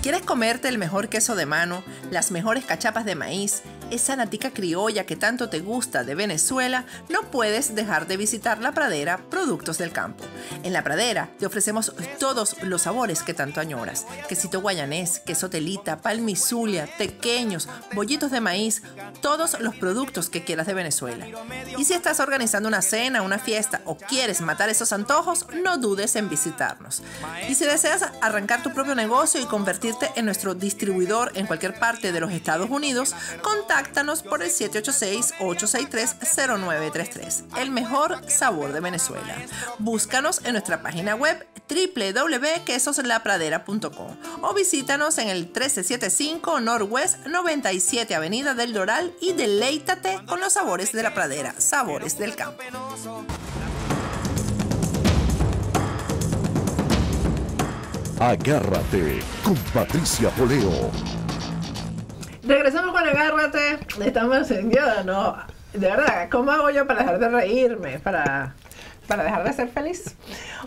¿Quieres comerte el mejor queso de mano, las mejores cachapas de maíz, esa natica criolla que tanto te gusta de Venezuela? No puedes dejar de visitar La Pradera Productos del Campo. En La Pradera te ofrecemos todos los sabores que tanto añoras. Quesito guayanés, queso telita, palmizulia, tequeños, bollitos de maíz, todos los productos que quieras de Venezuela. Y si estás organizando una cena, una fiesta o quieres matar esos antojos, no dudes en visitarnos. Y si deseas arrancar tu propio negocio y convertirte en nuestro distribuidor en cualquier parte de los Estados Unidos, contáctanos por el 786-863-0933. El mejor sabor de Venezuela. Búscanos en nuestra página web www.quesoslapradera.com o visítanos en el 1375 Northwest 97 Avenida del Doral y deleítate con los sabores de La Pradera, sabores del campo. Agárrate con Patricia Poleo. Regresamos con Agárrate. Estamos en no, de verdad, ¿cómo hago yo para dejar de reírme? Para dejar de ser feliz.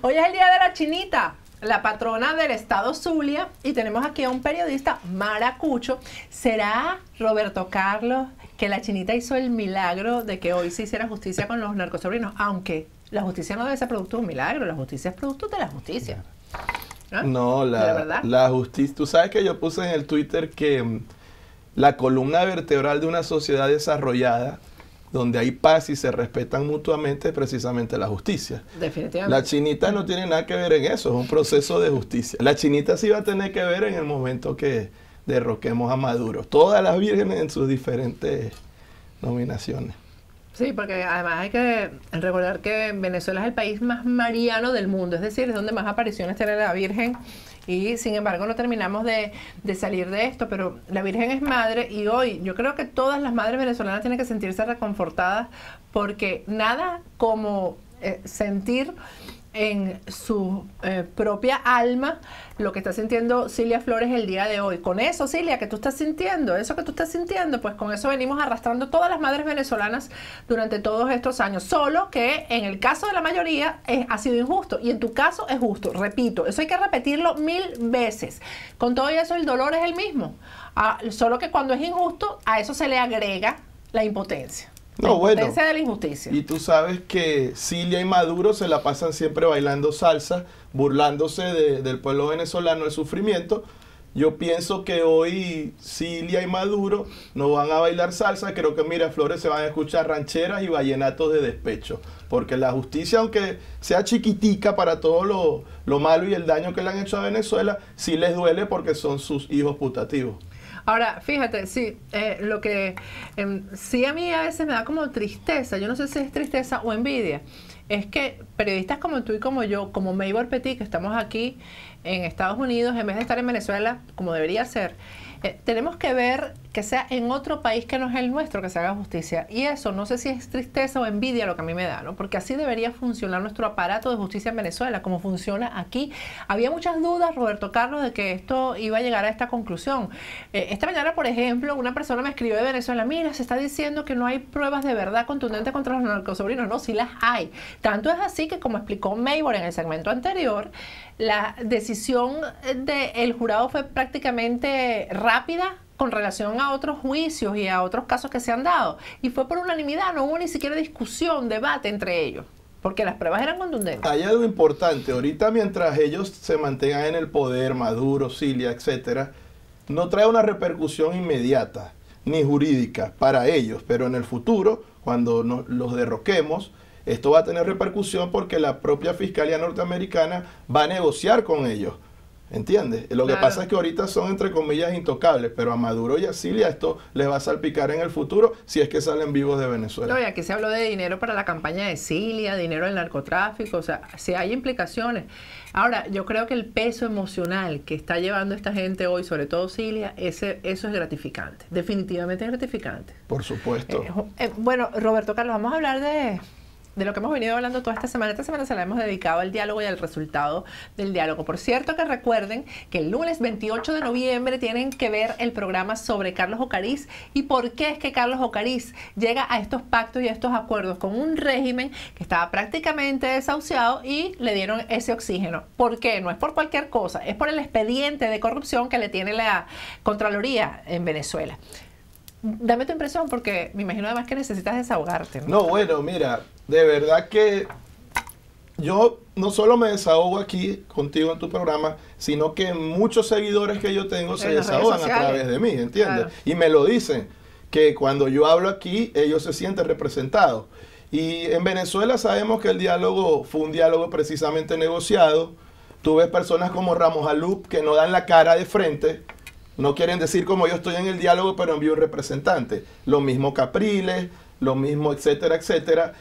Hoy es el día de la chinita, la patrona del estado Zulia, y tenemos aquí a un periodista maracucho. ¿Será Roberto Carlos que la chinita hizo el milagro de que hoy se hiciera justicia con los narcosobrinos? Aunque la justicia no debe ser producto de un milagro, la justicia es producto de la justicia. No, la justicia. Tú sabes que yo puse en el Twitter que la columna vertebral de una sociedad desarrollada, donde hay paz y se respetan mutuamente, es precisamente la justicia. Definitivamente. La chinita no tiene nada que ver en eso, es un proceso de justicia. La chinita sí va a tener que ver en el momento que derroquemos a Maduro. Todas las vírgenes en sus diferentes nominaciones. Sí, porque además hay que recordar que Venezuela es el país más mariano del mundo, es decir, es donde más apariciones tiene la Virgen, y sin embargo no terminamos de salir de esto, pero la Virgen es madre, y hoy yo creo que todas las madres venezolanas tienen que sentirse reconfortadas, porque nada como sentir en su propia alma lo que está sintiendo Cilia Flores el día de hoy. Con eso, Cilia, que tú estás sintiendo, eso que tú estás sintiendo, pues con eso venimos arrastrando todas las madres venezolanas durante todos estos años. Solo que en el caso de la mayoría ha sido injusto, y en tu caso es justo. Repito, eso hay que repetirlo 1000 veces. Con todo eso el dolor es el mismo. Solo que cuando es injusto, a eso se le agrega la impotencia. No, bueno, de la injusticia. Y tú sabes que Cilia y Maduro se la pasan siempre bailando salsa, burlándose del pueblo venezolano, el sufrimiento. Yo pienso que hoy Cilia y Maduro no van a bailar salsa, creo que Miraflores se van a escuchar rancheras y vallenatos de despecho, porque la justicia, aunque sea chiquitica para todo lo malo y el daño que le han hecho a Venezuela, sí les duele porque son sus hijos putativos. Ahora, fíjate, sí, lo que sí a mí a veces me da como tristeza, yo no sé si es tristeza o envidia, es que periodistas como tú y como yo, como Maybor Petit, que estamos aquí en Estados Unidos, en vez de estar en Venezuela, como debería ser, tenemos que ver que sea en otro país que no es el nuestro que se haga justicia. Y eso no sé si es tristeza o envidia lo que a mí me da, ¿no? Porque así debería funcionar nuestro aparato de justicia en Venezuela, como funciona aquí. Había muchas dudas, Roberto Carlos, de que esto iba a llegar a esta conclusión. Esta mañana, por ejemplo, una persona me escribió de Venezuela: mira, se está diciendo que no hay pruebas de verdad contundentes contra los narcosobrinos. No, sí las hay. Tanto es así que, como explicó Maybor en el segmento anterior, la decisión del jurado fue prácticamente rápida con relación a otros juicios y a otros casos que se han dado. Y fue por unanimidad, no hubo ni siquiera discusión, debate entre ellos, porque las pruebas eran contundentes. Hay algo importante. Ahorita, mientras ellos se mantengan en el poder, Maduro, Cilia, etcétera, no trae una repercusión inmediata ni jurídica para ellos, pero en el futuro, cuando los derroquemos, esto va a tener repercusión porque la propia Fiscalía norteamericana va a negociar con ellos. ¿Entiendes? Lo que pasa es que ahorita son, entre comillas, intocables, pero a Maduro y a Cilia esto les va a salpicar en el futuro si es que salen vivos de Venezuela. No, y aquí se habló de dinero para la campaña de Cilia, dinero del narcotráfico, o sea, sí hay implicaciones. Ahora, yo creo que el peso emocional que está llevando esta gente hoy, sobre todo Cilia, eso es gratificante, definitivamente es gratificante. Por supuesto. Bueno, Roberto Carlos, vamos a hablar de lo que hemos venido hablando toda esta semana. Esta semana se la hemos dedicado al diálogo y al resultado del diálogo. Por cierto, que recuerden que el lunes 28 de noviembre tienen que ver el programa sobre Carlos Ocariz y por qué es que Carlos Ocariz llega a estos pactos y a estos acuerdos con un régimen que estaba prácticamente desahuciado y le dieron ese oxígeno. ¿Por qué? No es por cualquier cosa, es por el expediente de corrupción que le tiene la Contraloría en Venezuela. Dame tu impresión, porque me imagino además que necesitas desahogarte, ¿no? No, bueno, mira, de verdad que yo no solo me desahogo aquí contigo en tu programa, sino que muchos seguidores que yo tengo se desahogan a través de mí, ¿entiendes? Claro. Y me lo dicen, que cuando yo hablo aquí, ellos se sienten representados. Y en Venezuela sabemos que el diálogo fue un diálogo precisamente negociado. Tú ves personas como Ramos Alup que no dan la cara de frente. No quieren decir como yo estoy en el diálogo, pero envío un representante. Lo mismo Capriles, lo mismo, etcétera, etcétera.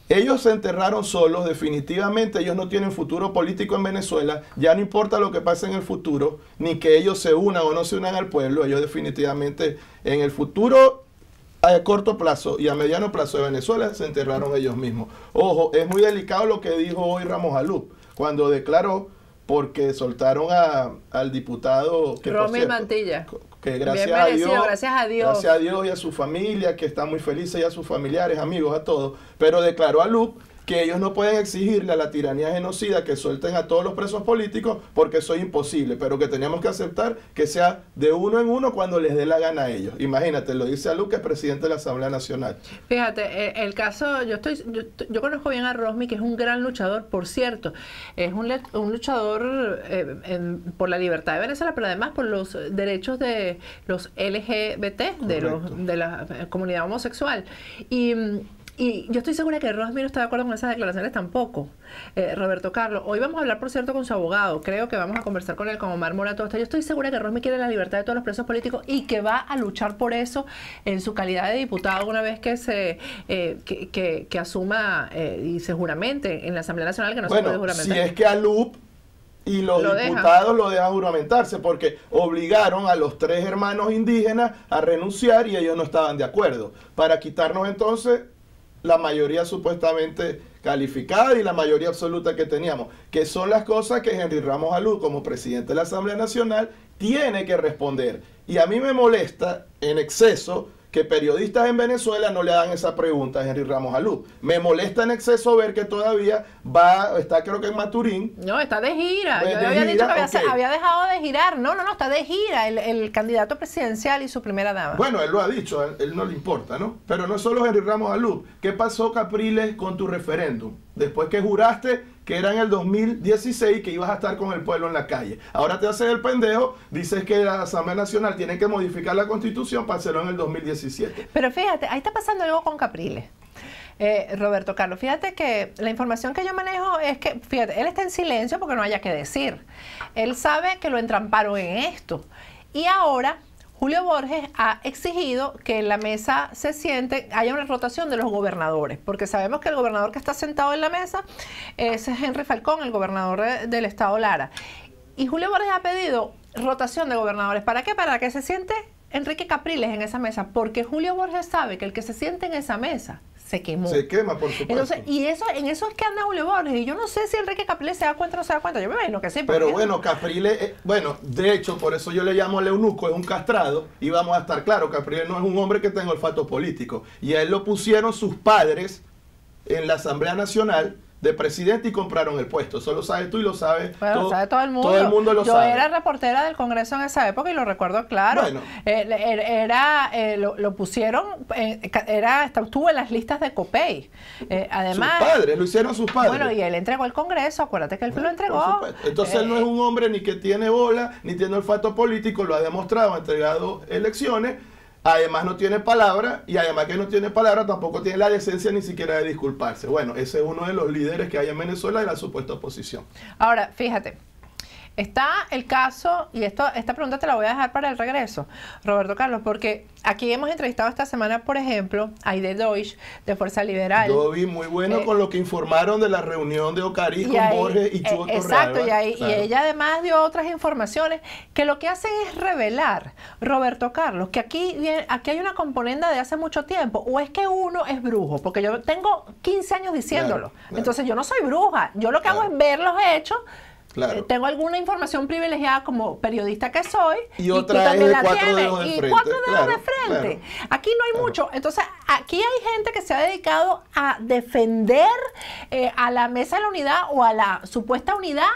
Ellos se enterraron solos, definitivamente ellos no tienen futuro político en Venezuela. Ya no importa lo que pase en el futuro, ni que ellos se unan o no se unan al pueblo. Ellos definitivamente en el futuro, a corto plazo y a mediano plazo de Venezuela, se enterraron ellos mismos. Ojo, es muy delicado lo que dijo hoy Ramos Alup, cuando declaró, porque soltaron al diputado que Romy Mantilla, que gracias a Dios y a su familia, que está muy feliz, y a sus familiares, amigos, a todos, pero declaró a Lup que ellos no pueden exigirle a la tiranía genocida que suelten a todos los presos políticos porque eso es imposible, pero que teníamos que aceptar que sea de uno en uno cuando les dé la gana a ellos. Imagínate, lo dice Alup, que es presidente de la Asamblea Nacional. Fíjate, el caso, yo conozco bien a Rosmi, que es un gran luchador, por cierto, es un luchador por la libertad de Venezuela, pero además por los derechos de los LGBT, de la comunidad homosexual. Y yo estoy segura que Rosmi no está de acuerdo con esas declaraciones tampoco. Roberto Carlos, hoy vamos a hablar, por cierto, con su abogado. Creo que vamos a conversar con él, con Omar Mora Tosta. Yo estoy segura que Rosmi quiere la libertad de todos los presos políticos y que va a luchar por eso en su calidad de diputado una vez que asuma y se juramente en la Asamblea Nacional, que no se puede juramentar. Si es que Alup y los diputados lo dejan juramentarse, porque obligaron a los 3 hermanos indígenas a renunciar y ellos no estaban de acuerdo. Para quitarnos entonces la mayoría supuestamente calificada y la mayoría absoluta que teníamos, que son las cosas que Henry Ramos Alup, como presidente de la Asamblea Nacional, tiene que responder. Y a mí me molesta en exceso que periodistas en Venezuela no le hagan esa pregunta a Henry Ramos Alup. Me molesta en exceso ver que todavía está creo que en Maturín. No, está de gira. Yo había dicho que había dejado de girar. No, está de gira el candidato presidencial y su primera dama. Bueno, él lo ha dicho, a él no le importa, ¿no? Pero no es solo Henry Ramos Alup. ¿Qué pasó, Capriles, con tu referéndum? Después que juraste que era en el 2016 que ibas a estar con el pueblo en la calle. Ahora te haces el pendejo, dices que la Asamblea Nacional tiene que modificar la Constitución para hacerlo en el 2017. Pero fíjate, ahí está pasando algo con Capriles. Roberto Carlos, fíjate que la información que yo manejo es que, fíjate, él está en silencio porque no haya que decir. Él sabe que lo entramparon en esto. Y ahora Julio Borges ha exigido que en la mesa haya una rotación de los gobernadores, porque sabemos que el gobernador que está sentado en la mesa es Henry Falcón, el gobernador del estado Lara. Y Julio Borges ha pedido rotación de gobernadores. ¿Para qué? Para que se siente Enrique Capriles en esa mesa, porque Julio Borges sabe que el que se siente en esa mesa se quemó. Se quema, por supuesto. Entonces, en eso es que anda Julio Borges. Y yo no sé si Enrique Capriles se da cuenta o no se da cuenta. Yo me imagino que sí. Pero bueno, Capriles, de hecho, por eso yo le llamo al eunuco, es un castrado. Y vamos a estar claros, Capriles no es un hombre que tenga olfato político. Y a él lo pusieron sus padres en la Asamblea Nacional de presidente y compraron el puesto. Eso lo sabes tú y lo sabes lo sabe todo el mundo. Todo el mundo lo sabe. Yo era reportera del Congreso en esa época y lo recuerdo claro. Bueno. Lo pusieron, estuvo en las listas de COPEI. Además, sus padres, lo hicieron sus padres. Bueno, y él entregó el Congreso, acuérdate que él lo entregó. Entonces él no es un hombre ni que tiene bola, ni tiene olfato político, lo ha demostrado, ha entregado elecciones. Además no tiene palabra, y además que no tiene palabra tampoco tiene la decencia ni siquiera de disculparse. Bueno, ese es uno de los líderes que hay en Venezuela de la supuesta oposición. Ahora, fíjate, Está el caso, y esta pregunta te la voy a dejar para el regreso, Roberto Carlos, porque aquí hemos entrevistado esta semana, por ejemplo, a Aide Deutsch, de Fuerza Liberal. Yo vi muy bueno con lo que informaron de la reunión de Ocariz con Borges y Chugo Torrealba. Exacto, claro. Y ella además dio otras informaciones que lo que hacen es revelar, Roberto Carlos, que aquí hay una componenda de hace mucho tiempo, o es que uno es brujo, porque yo tengo 15 años diciéndolo, claro. Entonces yo no soy bruja, yo lo que hago es ver los hechos. Claro. Tengo alguna información privilegiada como periodista que soy, y otra es de 4 dedos de frente. 4 dedos de frente. Claro. Aquí no hay mucho. Entonces, aquí hay gente que se ha dedicado a defender a la Mesa de la Unidad o a la supuesta unidad,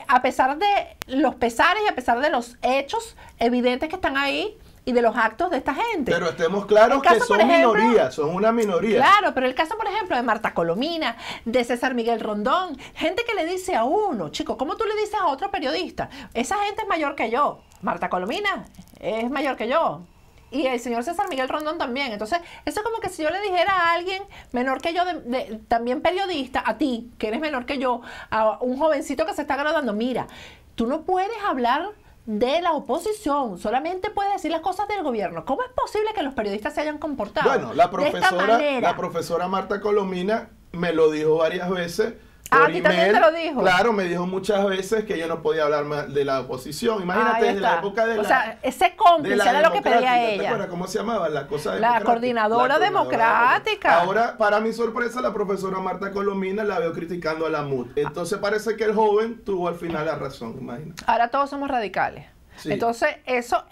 a pesar de los pesares y a pesar de los hechos evidentes que están ahí y de los actos de esta gente. Pero estemos claros que son minorías, son una minoría. Claro, pero el caso, por ejemplo, de Marta Colomina, de César Miguel Rondón, gente que le dice a uno, chico, ¿cómo tú le dices a otro periodista? Esa gente es mayor que yo. Marta Colomina es mayor que yo. Y el señor César Miguel Rondón también. Entonces, eso es como que si yo le dijera a alguien menor que yo, también periodista, a ti, que eres menor que yo, a un jovencito que se está graduando, mira, tú no puedes hablar de la oposición, solamente puede decir las cosas del gobierno. ¿Cómo es posible que los periodistas se hayan comportado de esta manera? La profesora Marta Colomina me lo dijo varias veces. ¿A ti también te lo dijo? Claro, me dijo muchas veces que yo no podía hablar más de la oposición. Imagínate, desde la época de o sea, ese cómplice era lo que pedía ella. ¿Te acuerdas cómo se llamaba? La coordinadora democrática. Ahora, para mi sorpresa, la profesora Marta Colomina la veo criticando a la MUD. Entonces parece que el joven tuvo al final la razón, imagínate. Ahora todos somos radicales. Sí. Entonces, eso,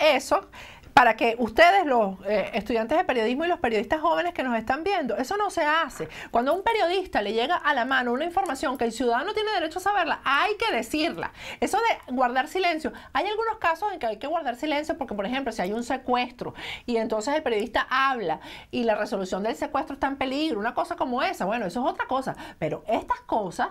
para que ustedes, los estudiantes de periodismo y los periodistas jóvenes que nos están viendo, eso no se hace. Cuando a un periodista le llega a la mano una información que el ciudadano tiene derecho a saberla, hay que decirla. Eso de guardar silencio, hay algunos casos en que hay que guardar silencio porque, por ejemplo, si hay un secuestro y entonces el periodista habla y la resolución del secuestro está en peligro, una cosa como esa, bueno, eso es otra cosa. Pero estas cosas,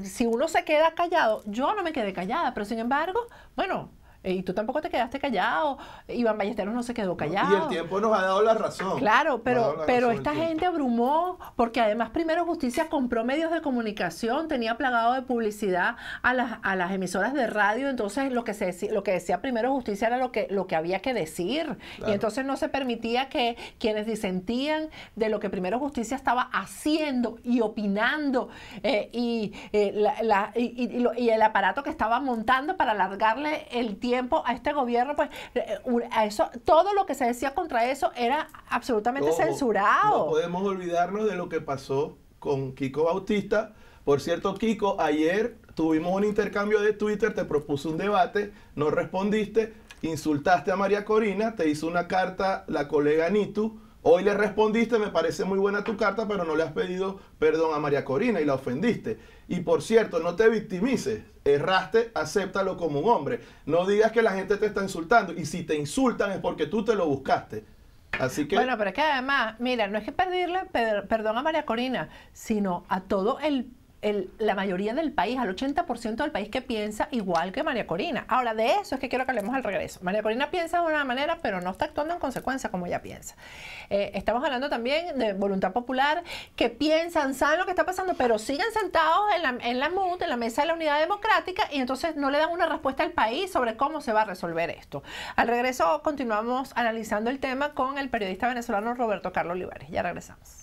si uno se queda callado, yo no me quedé callada, pero sin embargo, bueno, y tú tampoco te quedaste callado, Iván Ballesteros no se quedó callado. Y el tiempo nos ha dado la razón. Claro, pero esta gente abrumó, porque además Primero Justicia compró medios de comunicación, tenía plagado de publicidad a las emisoras de radio, entonces lo que decía Primero Justicia era lo que había que decir. Claro. Y entonces no se permitía que quienes disentían de lo que Primero Justicia estaba haciendo y opinando, y el aparato que estaba montando para alargarle el tiempo a este gobierno, pues a eso, todo lo que se decía contra eso era absolutamente censurado. No podemos olvidarnos de lo que pasó con Kiko Bautista. Por cierto, Kiko, ayer tuvimos un intercambio de Twitter, te propuse un debate, no respondiste, insultaste a María Corina, te hizo una carta la colega Nitu. Hoy le respondiste, me parece muy buena tu carta, pero no le has pedido perdón a María Corina y la ofendiste. Y por cierto, no te victimices, erraste, acéptalo como un hombre. No digas que la gente te está insultando, y si te insultan es porque tú te lo buscaste. Así que... Bueno, pero es que además, mira, no es que pedirle perdón a María Corina, sino a todo la mayoría del país, al 80% del país que piensa igual que María Corina. Ahora, de eso es que quiero que hablemos al regreso. María Corina piensa de una manera, pero no está actuando en consecuencia como ella piensa. Estamos hablando también de Voluntad Popular, que piensan, saben lo que está pasando, pero siguen sentados en la MUD, en la Mesa de la Unidad Democrática, y entonces no le dan una respuesta al país sobre cómo se va a resolver esto. Al regreso continuamos analizando el tema con el periodista venezolano Roberto Carlos Olivares. Ya regresamos.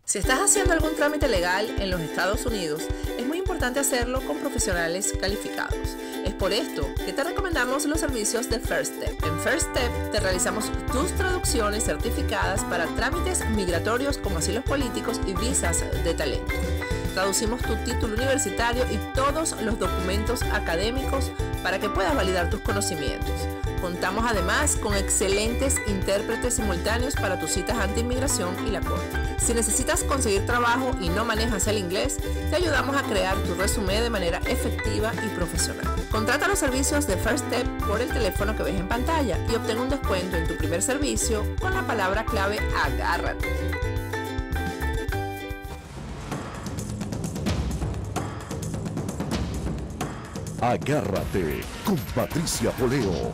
Si estás haciendo algún trámite legal en los Estados Unidos, es muy importante hacerlo con profesionales calificados. Es por esto que te recomendamos los servicios de First Step. En First Step te realizamos tus traducciones certificadas para trámites migratorios como asilos políticos y visas de talento. Traducimos tu título universitario y todos los documentos académicos para que puedas validar tus conocimientos. Contamos además con excelentes intérpretes simultáneos para tus citas ante inmigración y la corte. Si necesitas conseguir trabajo y no manejas el inglés, te ayudamos a crear tu resumen de manera efectiva y profesional. Contrata los servicios de First Step por el teléfono que ves en pantalla y obtén un descuento en tu primer servicio con la palabra clave Agárrate. Agárrate con Patricia Poleo.